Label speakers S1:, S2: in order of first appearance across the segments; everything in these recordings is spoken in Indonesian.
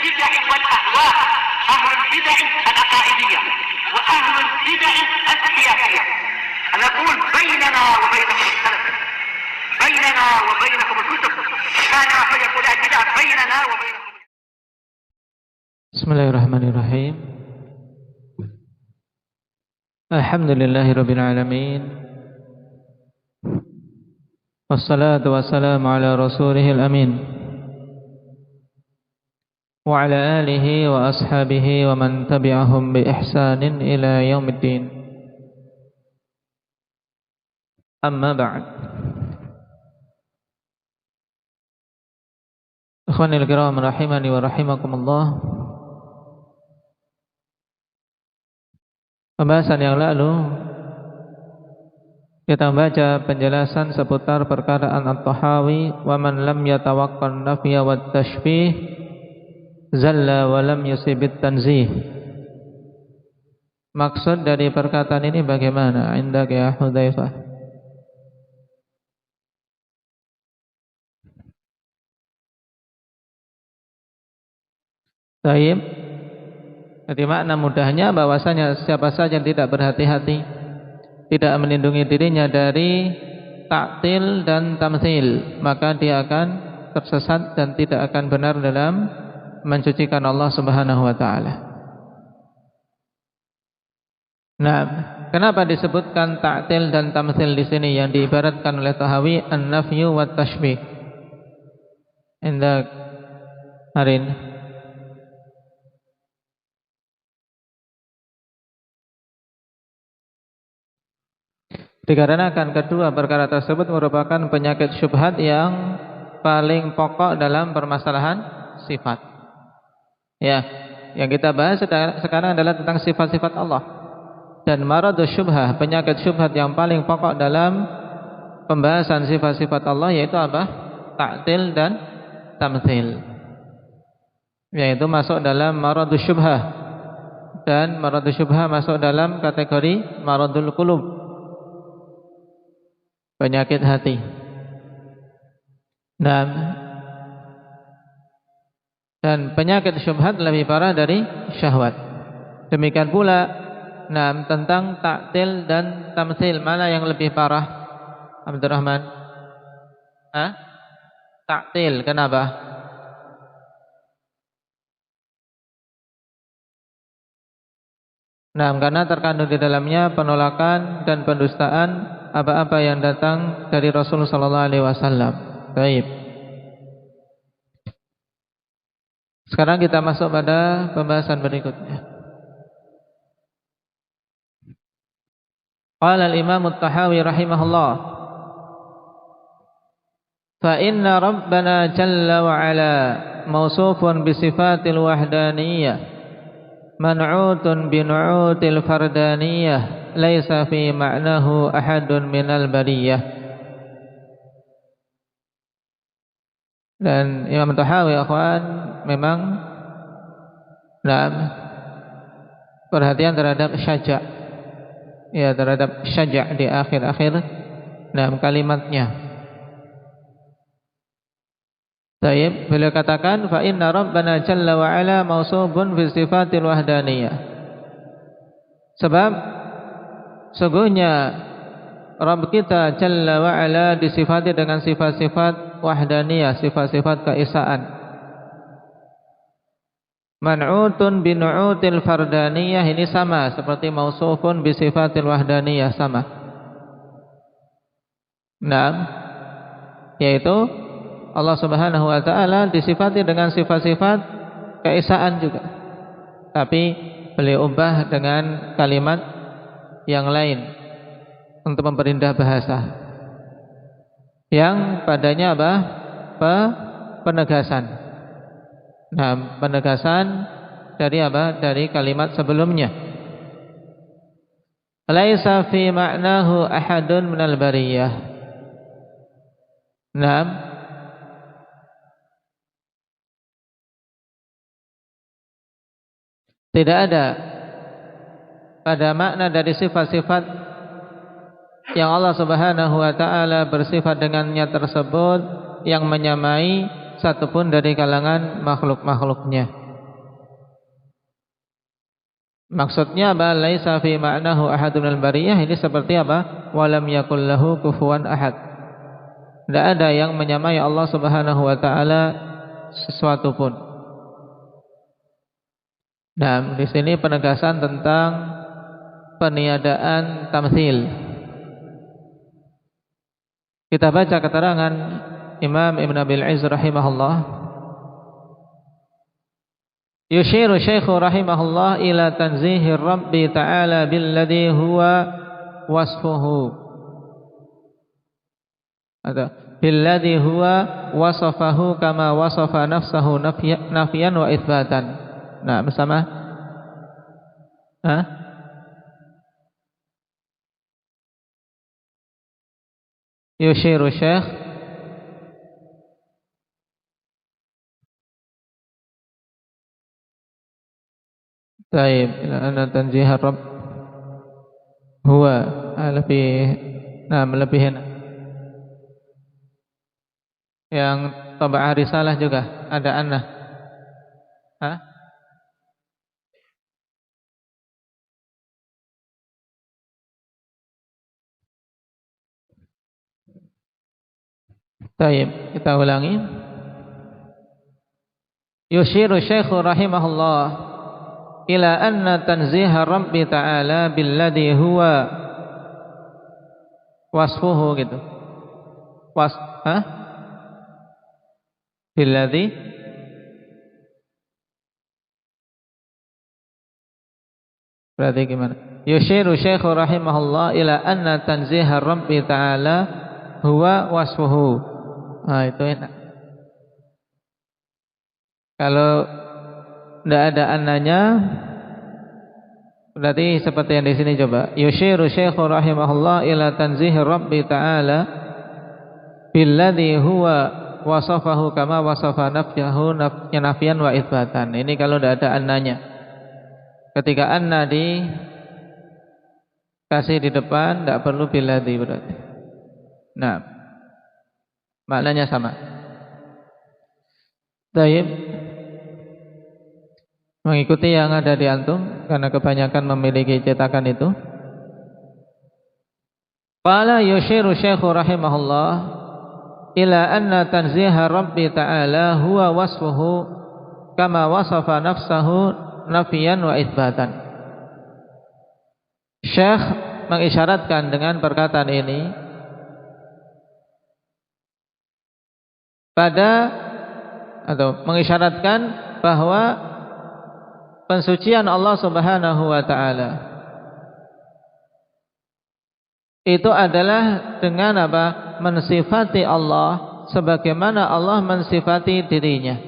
S1: البدع والأهواء، أهل البدع العقائدية وأهل البدع السياسية. نقول بيننا وبينكم السلف، بيننا وبينكم الكتب، كان فيقول البدع بيننا وبينكم.
S2: Bismillahirrahmanirrahim. Alhamdulillahirabbil alamin. Wassalatu wassalamu ala rasulihil amin wa ala alihi wa ashabihi wa man tabi'ahum bi ihsanin ila yaumiddin. Amma ba'd. Ikhwanil kiram rahimani wa rahimakumullah. Pembahasan yang lalu kita membaca penjelasan seputar perkataan At-Tahawi, wa man lam yatawaqqan nafya wat tashbih zalla wa lam yusibit tanzih. Maksud dari perkataan ini bagaimana? Indaka ya Hudzaifah. Baik. Jadi makna mudahnya bahwasanya siapa saja yang tidak berhati-hati, tidak melindungi dirinya dari ta'til dan tamtsil, maka dia akan tersesat dan tidak akan benar dalam mensucikan Allah Subhanahu wa taala. Nah, kenapa disebutkan ta'til dan tamtsil di sini yang diibaratkan oleh Tahawi an-nafyu wat tashbih? Indah Harin. Dikarenakan kedua perkara tersebut merupakan penyakit syubhat yang paling pokok dalam permasalahan sifat. Ya, yang kita bahas sekarang adalah tentang sifat-sifat Allah. Dan maradus syubhah, penyakit syubhat yang paling pokok dalam pembahasan sifat-sifat Allah yaitu apa? Ta'til dan tamtsil. Yaitu masuk dalam maradus syubhah. Dan maradus syubhah masuk dalam kategori maradul qulub, penyakit hati. Dan penyakit syubhat lebih parah dari syahwat. Demikian pula tentang ta'til dan tamtsil, mana yang lebih parah? Abdurrahman? Ta'til, kenapa? Karena terkandung di dalamnya penolakan dan pendustaan apa-apa yang datang dari Rasulullah sallallahu alaihi wasallam. Baik. Sekarang kita masuk pada pembahasan berikutnya. Qala al-Imam At-Tahawi rahimahullah, fa inna rabbana jalla wa ala mawsufun bi sifatil wahdaniyah man'utun bi nu'util fardaniyah laisa fi ma'nahu ahadun minal bariyah. Dan Imam Tahawi akhwan memang perhatian terhadap syaja', ya, terhadap syaja' di akhir-akhir kalimatnya. Baik, beliau katakan fa inna rabbana jalla wa ala mausubun bi sifatil wahdaniyah. Sebab sungguhnya Rabb kita Jalla wa'ala disifati dengan sifat-sifat wahdaniyah, sifat-sifat keesaan. Man'utun binu'util fardaniyah, ini sama seperti mausufun bisifatil wahdaniyah, sama. Yaitu Allah Subhanahu wa ta'ala disifati dengan sifat-sifat keesaan juga, tapi beliau ubah dengan kalimat yang lain untuk memperindah bahasa, yang padanya apa? Penegasan. Penegasan dari apa? Dari kalimat sebelumnya. Laisa fi ma'nahu ahadun minal bariyah. Tidak ada pada makna dari sifat-sifat yang Allah Subhanahu wa ta'ala bersifat dengannya tersebut yang menyamai satupun dari kalangan makhluk-makhluknya. Maksudnya apa? Laisa fi ma'nahu ahadun minal bariyah, ini seperti apa? Walam yakul lahu kufuwan ahad. Tidak ada yang menyamai Allah Subhanahu wa taala sesuatu pun. Nah, di sini penegasan tentang peniadaan tamtsil. Kita baca keterangan Imam Ibn Abil Izz rahimahullah. Yushiru Syekh rahimahullah ila tanzihir Rabbi ta'ala billadhi huwa wasfuhu. Atau billadhi huwa wasafahu kama wasafa nafsahu nafiyan wa itsbatan. Nah, bersama? Yushiru Syekh Taib, ana tanzihar Rabb huwa melebihin. Yang tab'ah risalah juga ada anna. Taib, kita ulangi. Yushiru Syekh rahimahullah ila anna tanziha Rabbi ta'ala billadhi huwa wasfuhu gitu. Billadhi berarti gimana? Yushiru Syekh rahimahullah ila anna tanziha Rabbi ta'ala huwa wasfuhu. Nah, itu enak. Kalau tidak ada annanya, berarti seperti yang di sini coba. Yushiru Syekh rahimahullah ila tanzihi Rabbi ta'ala billadhi huwa wasafahu kama wasafa nafyahu nafiyan wa itsbatan. Ini kalau tidak ada annanya. Ketika anna dikasih di depan, tidak perlu billadhi berarti. Nah, maknanya sama. Taib, mengikuti yang ada di antum karena kebanyakan memiliki cetakan itu. Qala yushiru Syekh rahimahullah ila anna tanziha Rabbi ta'ala huwa wasfuhu kama wasafa nafsahu nafiyan wa itsbatan. Syekh mengisyaratkan dengan perkataan ini mengisyaratkan bahwa pensucian Allah Subhanahu wa taala itu adalah dengan apa? Mensifati Allah sebagaimana Allah mensifati dirinya.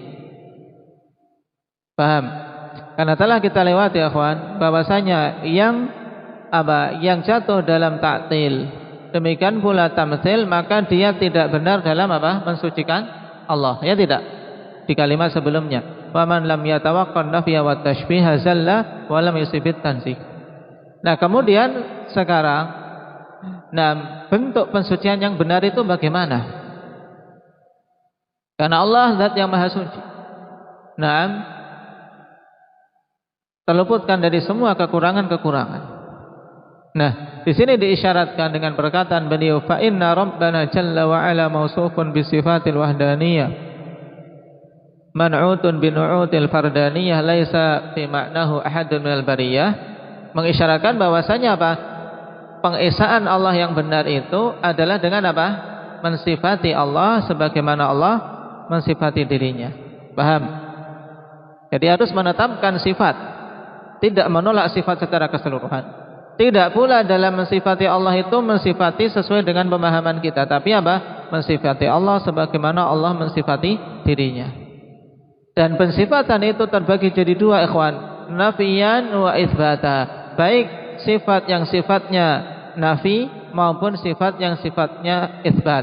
S2: Paham? Karena telah kita lewati akhwan bahwasanya yang jatuh dalam ta'til, demikian pula tamtsil, maka dia tidak benar dalam mensucikan Allah. Ya tidak? Di kalimat sebelumnya, wa man lam yatawaqqan nafya wa tashbiha zalla wa lam yusibit tanzih. Nah, kemudian sekarang bentuk pensucian yang benar itu bagaimana? Karena Allah zat yang maha suci. Terluputkan dari semua kekurangan-kekurangan. Nah, di sini diisyaratkan dengan perkataan beliau, fa inna rabbana jalla wa ala mausufun bi sifatil wahdaniyah man'utun bi nu'util fardaniyah laisa fi ma'nahu ahadun minal bariyah, mengisyaratkan bahwasanya pengesaan Allah yang benar itu adalah dengan mensifati Allah sebagaimana Allah mensifati dirinya. Paham? Jadi harus menetapkan sifat, tidak menolak sifat secara keseluruhan. Tidak pula dalam mensifati Allah itu mensifati sesuai dengan pemahaman kita, tapi mensifati Allah sebagaimana Allah mensifati dirinya. Dan pensifatan itu terbagi jadi dua, ikhwan, nafiyan wa itsbata. Baik sifat yang sifatnya nafi maupun sifat yang sifatnya itsbat.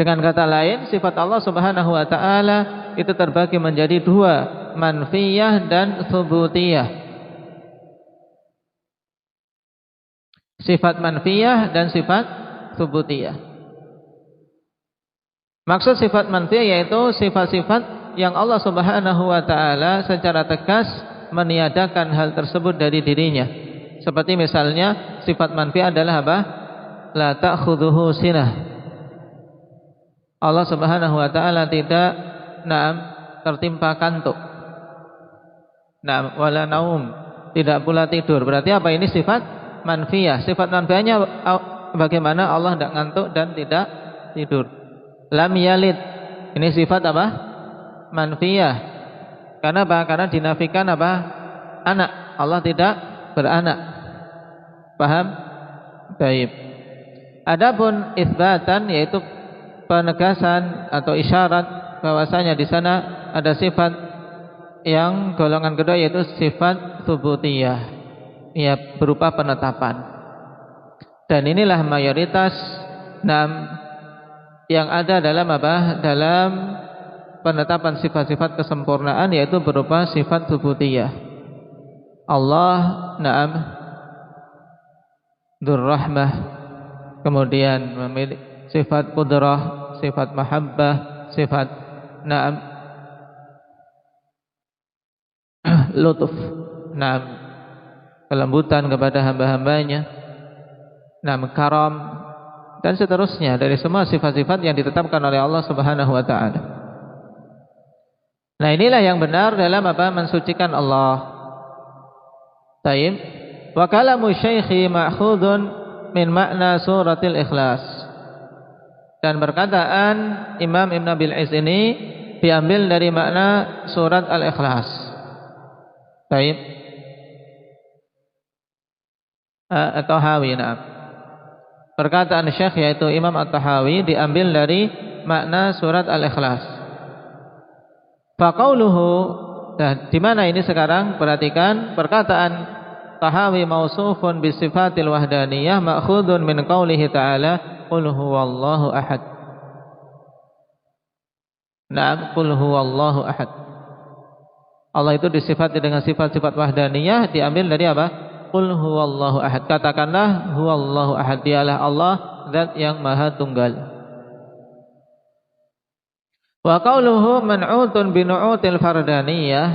S2: Dengan kata lain, sifat Allah Subhanahu wa taala itu terbagi menjadi dua, manfiyah dan tsubutiyah. Sifat manfiyah dan sifat tsubutiyah. Maksud sifat manfiyah yaitu sifat-sifat yang Allah Subhanahu wa taala secara tegas meniadakan hal tersebut dari dirinya. Seperti misalnya sifat manfi adalah apa? La ta'khudhuhu sinah. Allah Subhanahu wa taala tidak tertimpa kantuk. Wala naum, tidak pula tidur. Berarti apa ini sifat manfiyah? Sifat manfiyahnya bagaimana Allah tidak ngantuk dan tidak tidur. Lam yalid, ini sifat apa? Manfiyah. Karena apa? Karena dinafikan apa? Anak. Allah tidak beranak. Paham? Baik. Adapun isbatan, yaitu penegasan atau isyarat bahwasanya di sana ada sifat yang golongan kedua, yaitu sifat tsubutiyah, ya, berupa penetapan. Dan inilah mayoritas yang ada dalam apa? Dalam penetapan sifat-sifat kesempurnaan, yaitu berupa sifat tsubutiyah. Allah dzur-rahmah, kemudian memiliki sifat qudrah, sifat mahabbah, sifat lutuf, kelembutan kepada hamba-hambanya, karam, dan seterusnya dari semua sifat-sifat yang ditetapkan oleh Allah Subhanahu wa taala. Nah, inilah yang benar dalam apa? Mensucikan Allah. Taib. Wa kalamu syaikhi ma'khudun min makna suratil Ikhlas. Dan perkataan Imam Ibn Abil Iz ini diambil dari makna surat Al-Ikhlas. Baik. At-Tahawi, perkataan Syekh yaitu Imam At-Tahawi diambil dari makna surat Al-Ikhlas. Faqauluhu, dan di mana ini sekarang? Perhatikan perkataan Tahawi mausufun bi sifatil wahdaniyah ma'khudun min qaulihi ta'ala qul huwallahu ahad. Qul huwallahu ahad. Allah itu disifati dengan sifat-sifat wahdaniyah diambil dari apa? Qul huwallahu ahad. Katakanlah huwallahu ahad, dialah Allah zat yang maha tunggal. Wa qauluhu man'utun bi nu'util fardaniyah,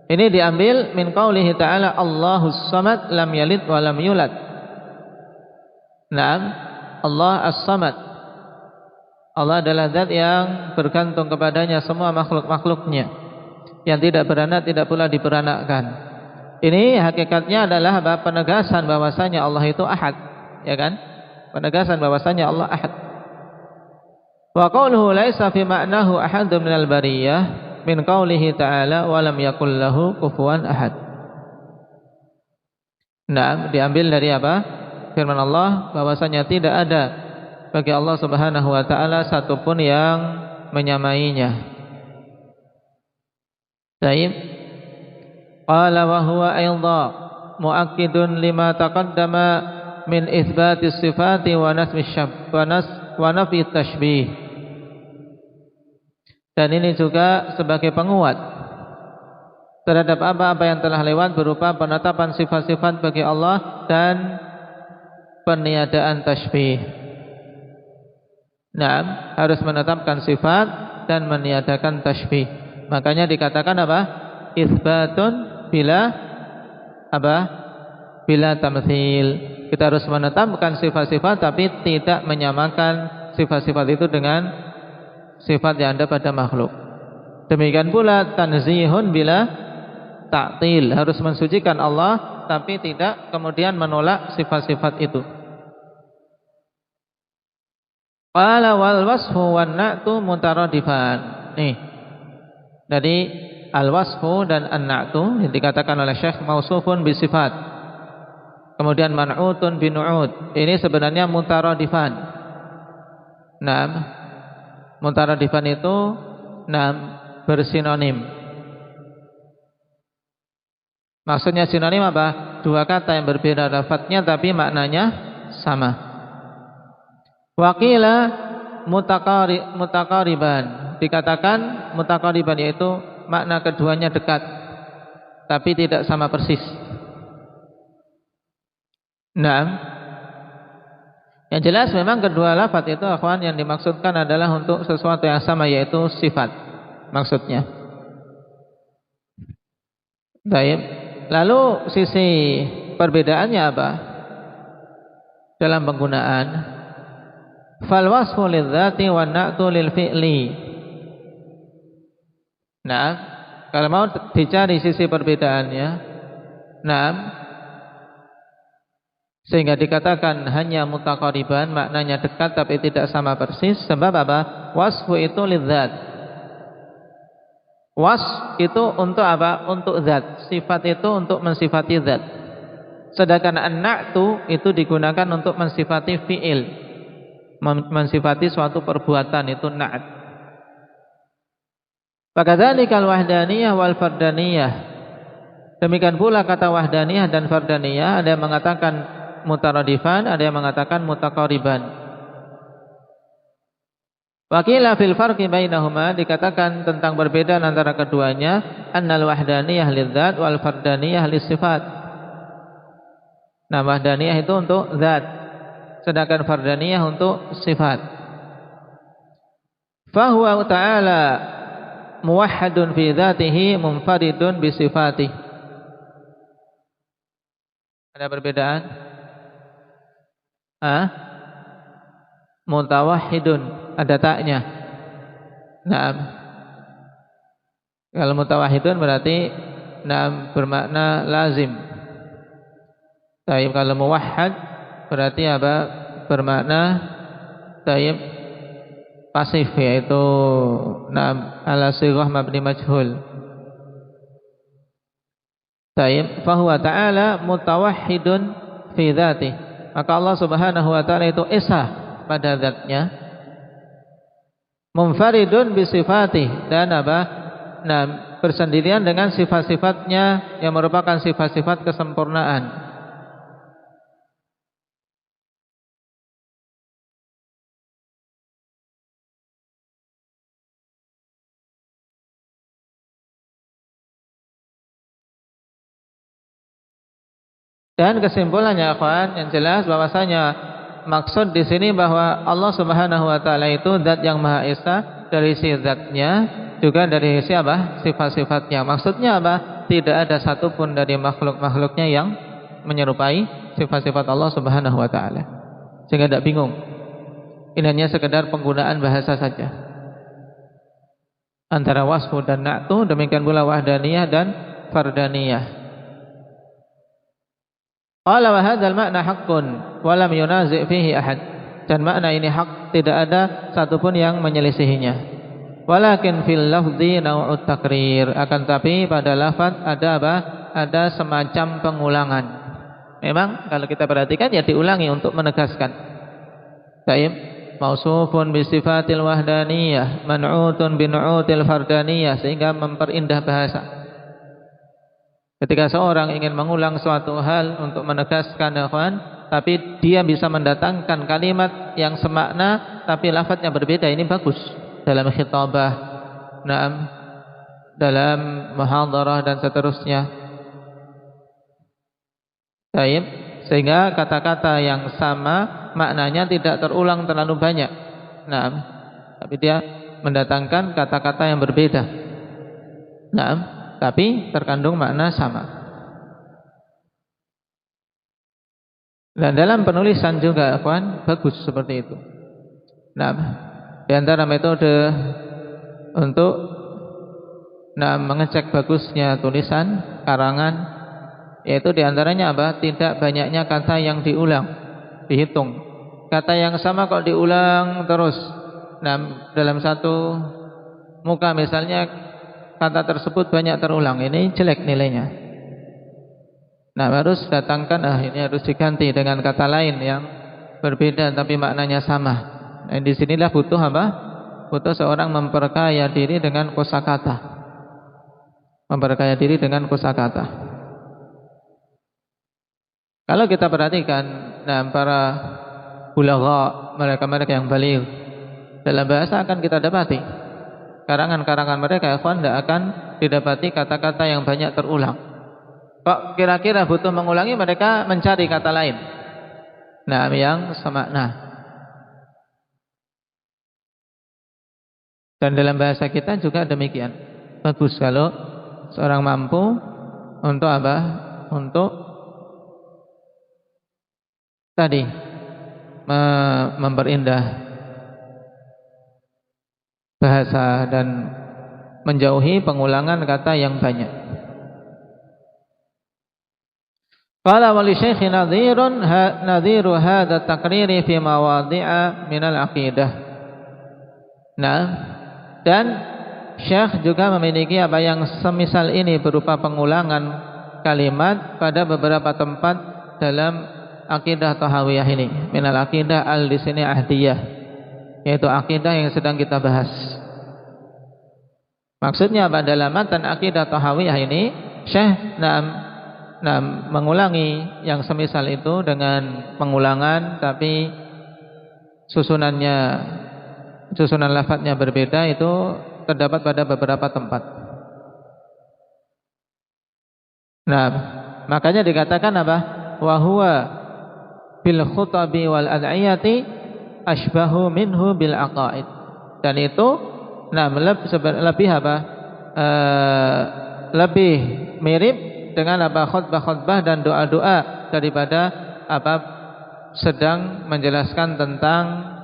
S2: ini diambil min qaulihi ta'ala Allahus samad lam yalid wa lam yulad. Allah as-samad, Allah adalah zat yang bergantung kepadanya semua makhluk-makhluknya, yang tidak beranak, tidak pula diperanakkan. Ini hakikatnya adalah penegasan bahwasanya Allah itu ahad, ya kan? Penegasan bahwasanya Allah ahad. Wa qauluhu laisa fi ma'nahu ahadun minal bariyah min qaulihi ta'ala wa lam yakul lahu kufuwan ahad. Diambil dari apa? Firman Allah bahwasanya tidak ada bagi Allah Subhanahu wa taala satupun yang menyamainya. Baik. Qala wa huwa aidha muakkidun lima taqaddama min itsbatis sifati wa nasfi wa nafi tashbih. Dan ini juga sebagai penguat terhadap apa-apa yang telah lewat berupa penetapan sifat-sifat bagi Allah dan peniadaan tashbih. Harus menetapkan sifat dan meniadakan tashbih. Makanya dikatakan apa? Itsbatun bila apa? Bila tamtsil. Kita harus menetapkan sifat-sifat tapi tidak menyamakan sifat-sifat itu dengan sifat yang ada pada makhluk. Demikian pula tanzihun bila ta'til, harus mensucikan Allah tapi tidak kemudian menolak sifat-sifat itu. Qala wal wasfu wan na'tu mutaradifan. Jadi al wasfu dan an na'tu yang dikatakan oleh Syekh mausufun bi sifat, kemudian man'utun bi nu'ud, ini sebenarnya mutaradifan. Mutaradifan itu bersinonim. Maksudnya sinonim apa? Dua kata yang berbeda lafadznya tapi maknanya sama. Waqila mutaqariban, dikatakan mutaqariban yaitu makna keduanya dekat tapi tidak sama persis. Yang jelas memang kedua lafaz itu akhwan yang dimaksudkan adalah untuk sesuatu yang sama, yaitu sifat maksudnya. Baik. Lalu sisi perbedaannya apa? Dalam penggunaan fal wasfu lidzati wan na'tu lil fi'li. Nah, kalau mau dicari sisi perbedaannya, nah, sehingga dikatakan hanya mutaqariban, maknanya dekat tapi tidak sama persis. Sebab apa? Wasfu itu lidzat. Was itu untuk apa? Untuk zat. Sifat itu untuk mensifati zat. Sedangkan an-na'tu itu digunakan untuk mensifati fi'il, mensifati suatu perbuatan, itu na'at. Fakadzalikal wahdaniyah wal fardaniyah. Demikian pula kata wahdaniyah dan fardaniyah, ada yang mengatakan mutaradifan, ada yang mengatakan mutaqariban. Wakila fil farqi bainahuma, dikatakan tentang perbedaan antara keduanya, annal wahdaniyah lidzat wal fardaniyah lissifat. Nah, wahdaniyah itu untuk zat, sedangkan fardaniyah untuk sifat. Fahuwa ta'ala muwahhadun fi dzatihi munfaridun bi sifatihi. Ada perbedaan? Mutawahhidun, ada taknya. Nah, kalau mutawahhidun berarti bermakna lazim. Taib, kalau muwahhad berarti apa? Bermakna taib pasif, yaitu ala sighah mabni majhul. Taib, fahuwa ta'ala mutawahhidun fi dzatihi. Maka Allah Subhanahu wa taala itu esa pada zatnya, munfaridun bi sifatih, dan apa? Nah, bersendirian dengan sifat-sifatnya yang merupakan sifat-sifat kesempurnaan. Dan kesimpulannya, akhwan, yang jelas bahwasanya maksud di sini bahwa Allah Subhanahu wa taala itu zat yang Maha Esa, dari sisi zatnya juga dari sisi apa? Sifat-sifatnya. Maksudnya apa? Tidak ada satupun dari makhluk-makhluknya yang menyerupai sifat-sifat Allah Subhanahu wa taala. Sehingga tidak bingung. Ini hanya sekedar penggunaan bahasa saja. Antara wasfu dan na'tu, demikian pula wahdaniyah dan fardaniyah. Qala wa hadzal makna haqqun wa lam yunazi' fihi ahad. Dan makna ini hak, tidak ada satupun yang menyelisihinya. Walakin fil lafzi naw'ut takrir, akan tapi pada lafaz ada apa? Ada semacam pengulangan. Memang kalau kita perhatikan ya diulangi untuk menegaskan. Baik, mausufun bi sifatil wahdaniyah, man'utun bi nu'util fardaniyah, sehingga memperindah bahasa. Ketika seorang ingin mengulang suatu hal untuk menegaskan, tapi dia bisa mendatangkan kalimat yang semakna tapi lafadznya berbeda, ini bagus dalam khitabah, dalam muhadarah dan seterusnya. Baik, sehingga kata-kata yang sama maknanya tidak terulang terlalu banyak. Tapi dia mendatangkan kata-kata yang berbeda. Tapi terkandung makna sama. Dan dalam penulisan juga, kawan, bagus seperti itu. Di antara metode untuk mengecek bagusnya tulisan karangan, yaitu di antaranya apa? Tidak banyaknya kata yang diulang, dihitung. Kata yang sama kok diulang terus. Dalam satu muka misalnya kata tersebut banyak terulang, ini jelek nilainya. Harus datangkan, ini harus diganti dengan kata lain yang berbeda tapi maknanya sama. Di sinilah butuh apa? Butuh seorang memperkaya diri dengan kosakata. Memperkaya diri dengan kosakata. Kalau kita perhatikan, para bulagha, mereka-mereka yang baligh, dalam bahasa akan kita dapati karangan-karangan mereka, ikhwan, tidak akan didapati kata-kata yang banyak terulang. Kok kira-kira butuh mengulangi, mereka mencari kata lain yang semakna. Dan dalam bahasa kita juga demikian. Bagus kalau seorang mampu Untuk apa? Untuk tadi memperindah bahasa dan menjauhi pengulangan kata yang banyak. Qala wa li syekhi nadhiru hadha taqriri fi mawadhi'a min al-aqidah. Nah, dan Syekh juga memiliki apa yang semisal ini berupa pengulangan kalimat pada beberapa tempat dalam akidah Tahawiyah ini. Minal akidah al di sini ahdiyah, yaitu akidah yang sedang kita bahas. Maksudnya pada dalam matan akidah Tahawiyah ini Syekh mengulangi yang semisal itu dengan pengulangan, tapi susunan lafadznya berbeda, itu terdapat pada beberapa tempat. Nah, makanya dikatakan apa? Wa huwa bil khutabi wal ad'iyati ashbahu minhu bil aqaid. Dan itu lebih apa? Lebih mirip dengan apa? Khutbah-khutbah dan doa-doa daripada apa? Sedang menjelaskan tentang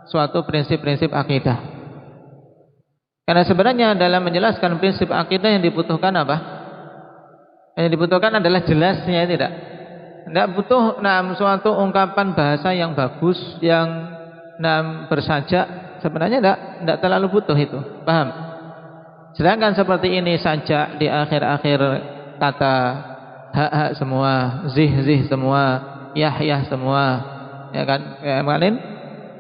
S2: suatu prinsip-prinsip akidah. Karena sebenarnya dalam menjelaskan prinsip akidah yang dibutuhkan apa? Yang dibutuhkan adalah jelasnya, tidak butuh suatu ungkapan bahasa yang bagus, yang bersajak. Sebenarnya tidak terlalu butuh itu, paham? Sedangkan seperti ini sajak di akhir-akhir kata, hak semua, zih semua, yah semua, ya kan? Kayak kemarin,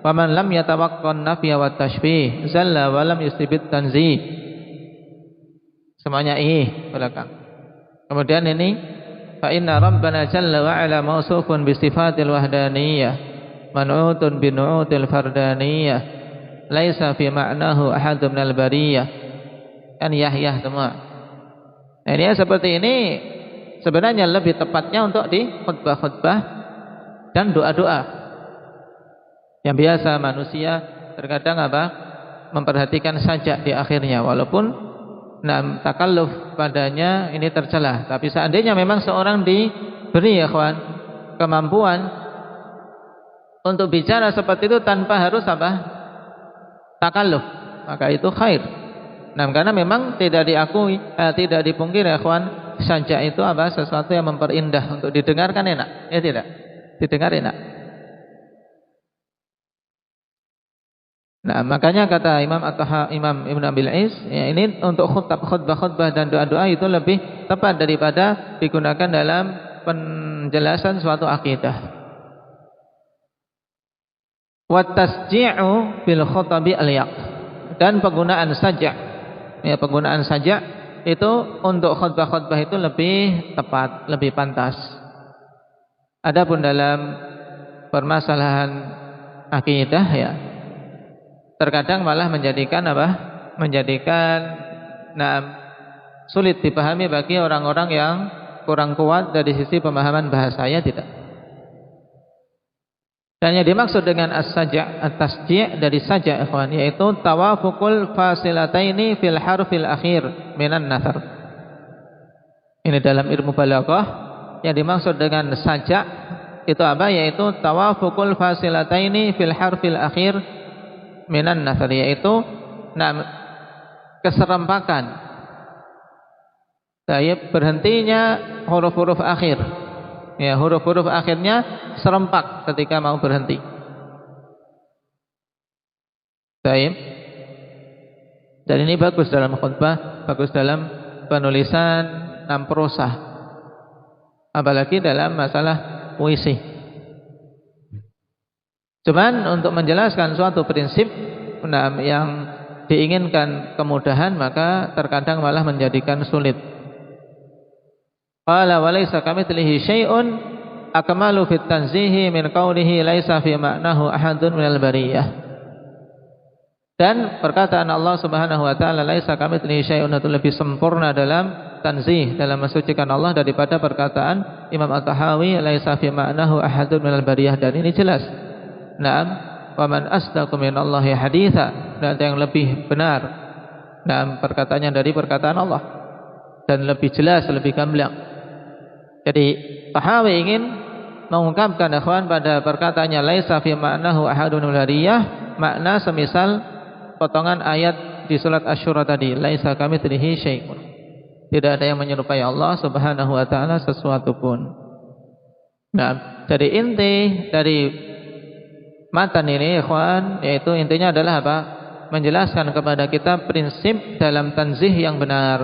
S2: waman lam yatawaqqan nafya wa tashbih zalla wa lam yusibit tanzih. Semuanya belakang. Kemudian ini fa inna rabbana jalla wa ala mausufun bi sifatil wahdaniyah man'utun bi nu'util fardaniyah laisa fi ma'nahu ahadun minal bariyah. Kan yah semua. Nah, ini seperti ini sebenarnya lebih tepatnya untuk di khutbah-khutbah dan doa-doa. Yang biasa manusia terkadang apa? Memperhatikan sajak di akhirnya, walaupun takalluf padanya ini tercela. Tapi seandainya memang seorang diberi, ya kawan, kemampuan untuk bicara seperti itu tanpa harus apa? Takalluf, maka itu khair. Karena memang tidak diakui, tidak dipungkiri, ya kawan, sajak itu apa? Sesuatu yang memperindah, untuk didengarkan enak, ya tidak? Didengar enak. Nah, makanya kata Imam Ibn Abil Is, ya, ini untuk khutbah dan doa-doa itu lebih tepat daripada digunakan dalam penjelasan suatu akidah. Wa tasji'u bil khutabi al-yaq. Dan penggunaan sajak. Ya, penggunaan sajak itu untuk khutbah-khutbah itu lebih tepat, lebih pantas. Adapun dalam permasalahan akidah, ya, terkadang malah menjadikan apa? Menjadikan sulit dipahami bagi orang-orang yang kurang kuat dari sisi pemahaman bahasanya, tidak. Dan yang dimaksud dengan as-sajak, at-tasji' dari sajak, ikhwan, yaitu tawafuqul fasilataini fil harfil akhir minan nathar. Ini dalam ilmu balaghah, yang dimaksud dengan sajak itu apa? Yaitu tawafuqul fasilataini fil harfil akhir minan nathar, yaitu keserempakan berhentinya huruf-huruf akhir, ya, huruf-huruf akhirnya serempak ketika mau berhenti. Dan ini bagus dalam khutbah, bagus dalam penulisan prosa, apalagi dalam masalah puisi. Cuman untuk menjelaskan suatu prinsip yang diinginkan kemudahan, maka terkadang malah menjadikan sulit. Qala wa laysa kamitslihi syai'un akmalu fit tanzihi min qawlihi laisa fi ma'nahu ahadun minal bariyah. Dan perkataan Allah Subhanahu wa taala laisa kamitslihi syai'un itu lebih sempurna dalam tanzih, dalam mensucikan Allah, daripada perkataan Imam At-Tahawi laisa fi ma'nahu ahadun minal bariyah. Dan ini jelas. Wa man asdaqu minallahi haditha, dan yang lebih benar perkataannya dari perkataan Allah. dan lebih jelas, lebih gamblang. Jadi Tahawi ingin mengungkapkan ikhwan pada perkataannya laisa fi ma'nahu ahadun lariyah, makna semisal potongan ayat di surat Asy-Syura tadi, laisa kamitslihi syai'un. Tidak ada yang menyerupai Allah Subhanahu wa taala sesuatu pun. Nah, jadi inti dari matan ini ikhwan, yaitu intinya adalah apa? Menjelaskan kepada kita prinsip dalam tanzih yang benar.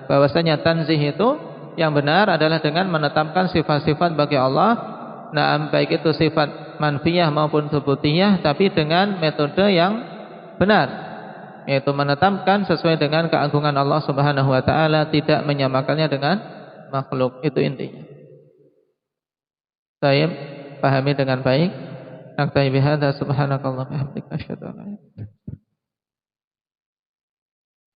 S2: Bahwasanya tanzih itu yang benar adalah dengan menetapkan sifat-sifat bagi Allah. Nah, baik itu sifat manfiyah maupun tsubutiyah, tapi dengan metode yang benar, yaitu menetapkan sesuai dengan keagungan Allah Subhanahu wa taala, tidak menyamakannya dengan makhluk. Itu intinya. Baik, pahami dengan baik. Naktabi bihadza subhanakallah bihamdika asyhadu an la ilaha illa anta